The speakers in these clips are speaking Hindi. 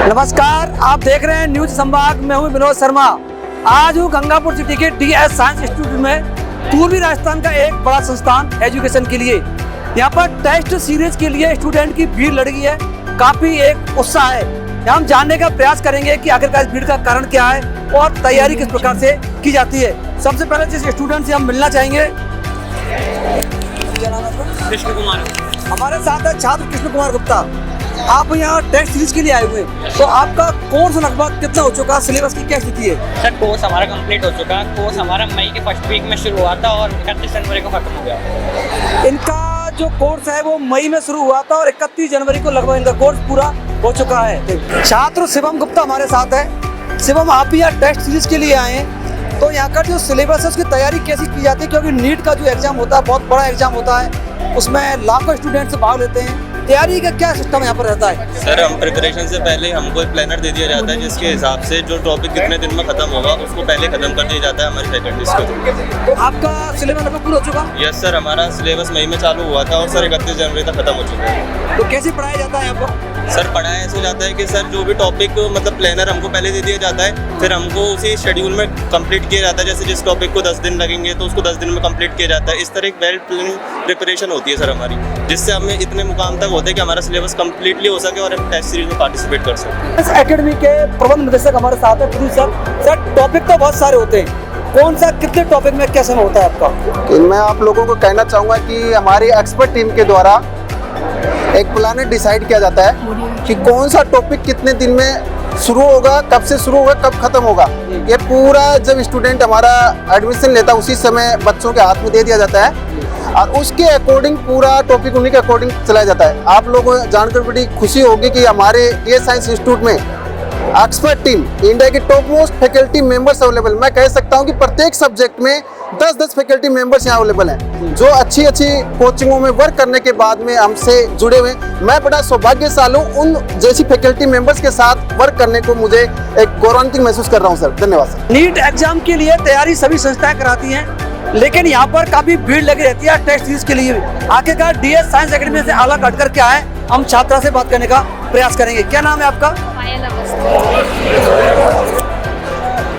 नमस्कार, आप देख रहे हैं न्यूज संवाद। मैं हूं विनोद शर्मा। आज हूं गंगापुर सिटी के DS साइंस इंस्टीट्यूट में, पूर्वी राजस्थान का एक बड़ा संस्थान एजुकेशन के लिए। यहां पर टेस्ट सीरीज के लिए स्टूडेंट की भीड़ लड़ गई है, काफी एक उत्साह है। हम जानने का प्रयास करेंगे कि आखिरकार इस भीड़ का कारण क्या है और तैयारी किस प्रकार से की जाती है। सबसे पहले जिस स्टूडेंट से हम मिलना चाहेंगे, कृष्ण कुमार। हमारे साथ है छात्र कृष्ण कुमार गुप्ता। आप यहाँ टेस्ट सीरीज के लिए आए हुए हैं, तो आपका कोर्स लगभग कितना हो चुका, सिलेबस की क्या स्थिति है? सर कोर्स हमारा कंप्लीट हो चुका। कोर्स हमारा मई के फर्स्ट वीक में शुरू हुआ था और 31 जनवरी को खत्म हो गया। इनका जो कोर्स है वो मई में शुरू हुआ था और 31 जनवरी को लगभग इनका कोर्स पूरा हो चुका है। छात्र शिवम गुप्ता हमारे साथ है। शिवम, आप भी यहाँ टेस्ट सीरीज के लिए आए हैं, तो यहाँ का जो सिलेबस है उसकी तैयारी कैसी की जाती है? क्योंकि नीट का जो एग्जाम होता है बहुत बड़ा एग्जाम होता है, उसमें लाखों स्टूडेंट्स भाग लेते हैं। तैयारी का क्या सिस्टम यहाँ पर रहता है? सर, हम प्रिपरेशन से पहले हमको एक प्लानर दे दिया जाता है, जिसके हिसाब से जो टॉपिक कितने दिन में खत्म होगा उसको पहले खत्म कर दिया जाता है हमारी फैकल्टीज को। तो आपका सिलेबस लगभग पूरा हो चुका? यस सर, हमारा सिलेबस मई में चालू हुआ था और सर 31 जनवरी तक खत्म हो चुका है। तो कैसे पढ़ाया जाता है यहाँ पर? सर पढ़ाया ऐसे जाता है कि सर जो भी टॉपिक मतलब प्लानर हमको पहले दे दिया जाता है, फिर हमको उसी शेड्यूल में कंप्लीट किया जाता है। जैसे जिस टॉपिक को 10 दिन लगेंगे तो उसको 10 दिन में कंप्लीट किया जाता है। इस तरह एक वेल प्लान प्रिपरेशन होती है सर हमारी, जिससे हमें इतने मुकाम तक होते हैं कि हमारा सिलेबस कंप्लीटली हो सके और हम टेस्ट सीरीज में पार्टिसिपेट कर सकें। इस एकेडमी के प्रबंध निदेशक हमारे साथ है सर। टॉपिक तो बहुत सारे होते हैं, कौन सा कितने टॉपिक में क्या समय होता है आपका? मैं आप लोगों को कहना चाहूँगा कि हमारी एक्सपर्ट टीम के द्वारा एक प्लान डिसाइड किया जाता है कि कौन सा टॉपिक कितने दिन में शुरू होगा, कब से शुरू होगा, कब खत्म होगा। ये पूरा जब स्टूडेंट हमारा एडमिशन लेता है उसी समय बच्चों के हाथ में दे दिया जाता है और उसके अकॉर्डिंग पूरा टॉपिक उन्हीं के अकॉर्डिंग चलाया जाता है। आप लोगों को जानकर बड़ी खुशी होगी कि हमारे DS साइंस इंस्टीट्यूट में एक्सपर्ट टीम, इंडिया की top most faculty members available. मैं कह सकता हूं कि प्रत्येक सब्जेक्ट में 10-10 फैकल्टी मेंबर्स यहाँ अवेलेबल हैं, जो अच्छी कोचिंगों में वर्क करने के बाद में हमसे जुड़े हुए। मैं बड़ा सौभाग्यशाली हूँ उन जैसी फैकल्टी मेंबर्स के साथ वर्क करने को, मुझे एक गौरवान्वित महसूस कर रहा हूँ सर। धन्यवाद सर। नीट एग्जाम के लिए तैयारी सभी संस्थाएं कराती हैं, लेकिन यहाँ पर काफी भीड़ लगी रहती है टेस्ट सीरीज के लिए। आखिरकार DS साइंस एकेडमी से अलग हटकर क्या है, हम छात्रा से बात करने का प्रयास करेंगे। क्या नाम है आपका?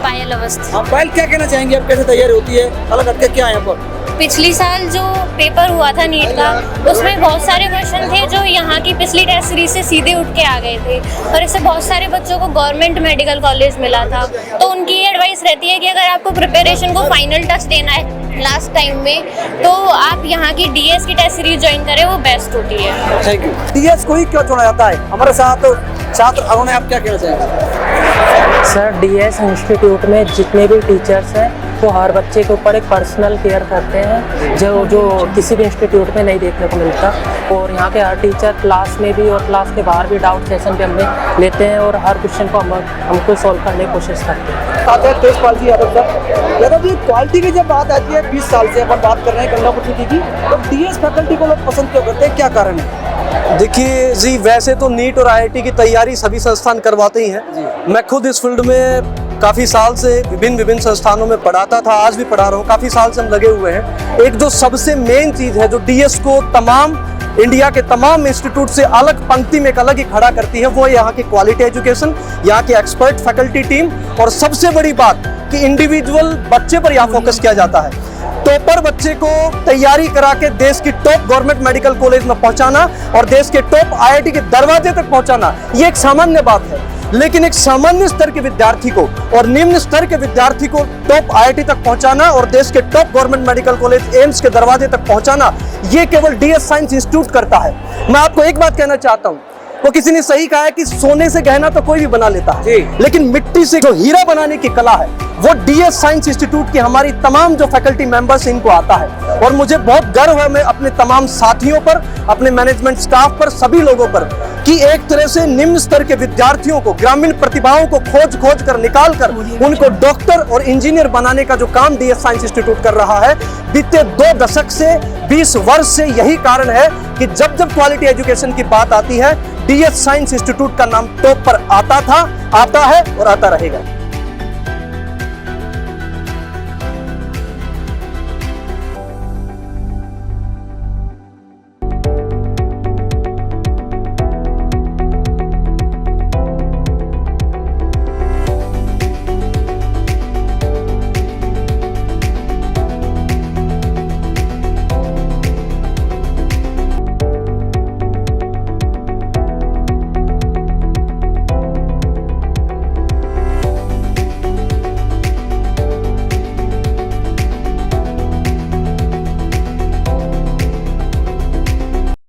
पायल अवस्थी। आप पायल, क्या कहना चाहेंगे, अब कैसे तैयारी होती है, अलग हटकर क्या है यहाँ पर? पिछली साल जो पेपर हुआ था नीट का, उसमें बहुत सारे क्वेश्चन थे जो यहाँ की पिछली टेस्ट सीरीज से सीधे उठ के आ गए थे और इससे बहुत सारे बच्चों को गवर्नमेंट मेडिकल कॉलेज मिला था। तो उनकी एडवाइस रहती है कि अगर आपको प्रिपरेशन को फाइनल टच देना है लास्ट टाइम में, तो आप यहाँ की DS की टेस्ट सीरीज ज्वाइन करें, वो बेस्ट होती है। Thank you. DS को ही क्यों चुना जाता है? हमारे साथ छात्र उन्होंने, आप क्या कहना चाहेंगे? सर, DS इंस्टीट्यूट में जितने भी टीचर्स हैं वो हर बच्चे के ऊपर एक पर्सनल केयर करते हैं, जो किसी भी इंस्टीट्यूट में नहीं देखने को मिलता। और यहाँ के हर टीचर क्लास में भी और क्लास के बाहर भी डाउट सेशन भी हमें लेते हैं और हर क्वेश्चन को हमको सॉल्व करने की कोशिश करते हैं। आते हैं तेजपाल जी यादव सर। यादव जी, क्वालिटी की जब बात आती है, 20 साल से अपन बात कर रहे हैं गंगापुर सिटी की, तो DS फैकल्टी को लोग पसंद क्यों करते हैं, क्या कारण है? देखिए जी, वैसे तो नीट और IIT की तैयारी सभी संस्थान करवाते ही हैं। मैं खुद इस फील्ड में काफ़ी साल से विभिन्न संस्थानों में पढ़ाता था, आज भी पढ़ा रहा हूँ। काफ़ी साल से हम लगे हुए हैं। एक जो सबसे मेन चीज़ है जो DS को तमाम इंडिया के तमाम इंस्टीट्यूट से अलग पंक्ति में एक अलग ही खड़ा करती है, वो यहाँ की क्वालिटी एजुकेशन, यहाँ की एक्सपर्ट फैकल्टी टीम और सबसे बड़ी बात कि इंडिविजुअल बच्चे पर यहाँ फोकस किया जाता है। टॉपर बच्चे को तैयारी करा के देश की टॉप गवर्नमेंट मेडिकल कॉलेज में पहुंचाना और देश के टॉप IIT के दरवाजे तक पहुंचाना, ये एक सामान्य बात है। लेकिन एक सामान्य स्तर के विद्यार्थी को और निम्न स्तर के विद्यार्थी को टॉप IIT तक पहुंचाना और देश के top government medical college AIIMS के दरवाजे तक पहुंचाना, ये केवल DS साइंस इंस्टीट्यूट करता है। मैं आपको एक बात कहना चाहता हूं, वो किसी ने सही कहा है कि सोने से गहना तो कोई भी बना लेता है, लेकिन मिट्टी से जो हीरा बनाने की कला है वो DS साइंस इंस्टीट्यूट की हमारी तमाम जो फैकल्टी मेंबर्स इनको आता है। और मुझे बहुत गर्व है मैं अपने तमाम साथियों पर, अपने मैनेजमेंट स्टाफ पर, सभी लोगों पर, कि एक तरह से निम्न स्तर के विद्यार्थियों को, ग्रामीण प्रतिभाओं को खोज कर निकाल कर उनको डॉक्टर और इंजीनियर बनाने का जो काम DS साइंस इंस्टीट्यूट कर रहा है, बीते 2 दशक से 20 वर्ष से यही कारण है कि जब क्वालिटी एजुकेशन की बात आती है, DS साइंस इंस्टीट्यूट का नाम टॉप पर आता था, आता है और आता रहेगा।